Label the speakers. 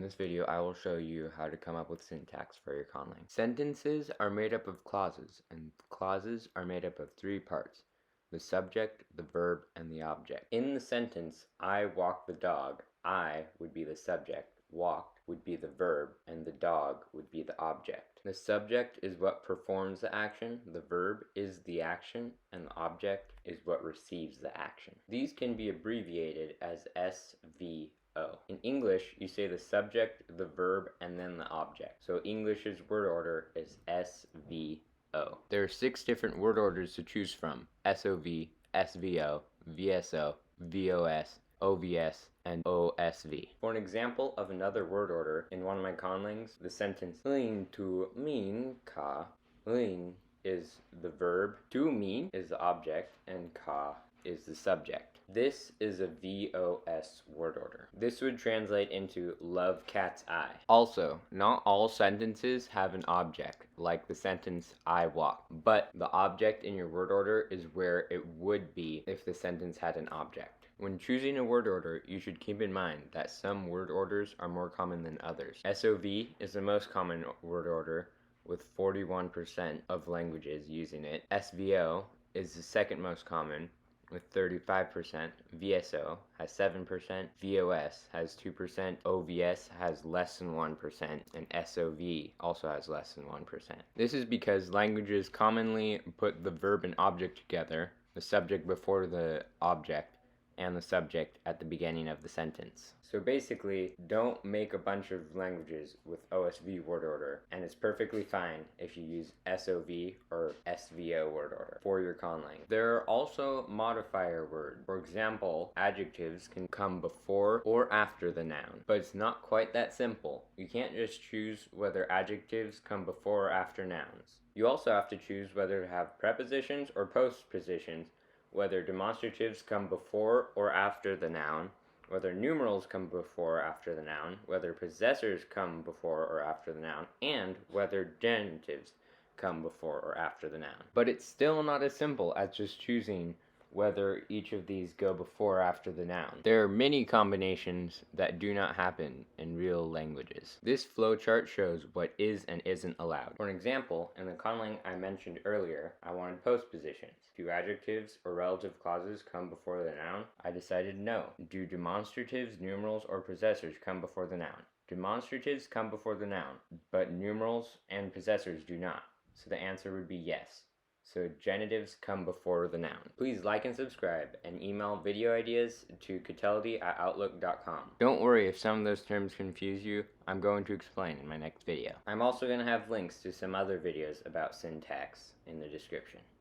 Speaker 1: this video, I will show you how to come up with syntax for your conlang. Sentences are made up of clauses, and clauses are made up of three parts: the subject, the verb, and the object. In the sentence, I walk the dog, I would be the subject, walked would be the verb, and the dog would be the object. The subject is what performs the action, the verb is the action, and the object is what receives the action. These can be abbreviated as SVO. In English, you say the subject, the verb, and then the object. So English's word order is SVO. There are 6 different word orders to choose from: SOV, SVO, VSO, VOS, OVS, and OSV. For an example of another word order in one of my conlangs, the sentence "ling to mean ka," ling is the verb, to mean is the object, and ka is the subject. This is a VOS word order. This would translate into love cat's eye. Also, not all sentences have an object, like the sentence I walk, but the object in your word order is where it would be if the sentence had an object. When choosing a word order, you should keep in mind that some word orders are more common than others. SOV is the most common word order, with 41% of languages using it. SVO is the second most common, with 35%, VSO has 7%, VOS has 2%, OVS has less than 1%, and SOV also has less than 1%. This is because languages commonly put the verb and object together, the subject before the object, and the subject at the beginning of the sentence. So basically, don't make a bunch of languages with OSV word order, and it's perfectly fine if you use SOV or SVO word order for your conlang. There are also modifier words. For example, adjectives can come before or after the noun, but it's not quite that simple. You can't just choose whether adjectives come before or after nouns. You also have to choose whether to have prepositions or postpositions, whether demonstratives come before or after the noun, whether numerals come before or after the noun, whether possessors come before or after the noun, and whether genitives come before or after the noun. But it's still not as simple as just choosing whether each of these go before or after the noun. There are many combinations that do not happen in real languages. This flowchart shows what is and isn't allowed. For an example, in the conlang I mentioned earlier, I wanted postpositions. Do adjectives or relative clauses come before the noun? I decided no. Do demonstratives, numerals, or possessors come before the noun? Demonstratives come before the noun, but numerals and possessors do not. So the answer would be yes. So genitives come before the noun. Please like and subscribe, and email video ideas to catelli@outlook.com. Don't worry if some of those terms confuse you, I'm going to explain in my next video. I'm also going to have links to some other videos about syntax in the description.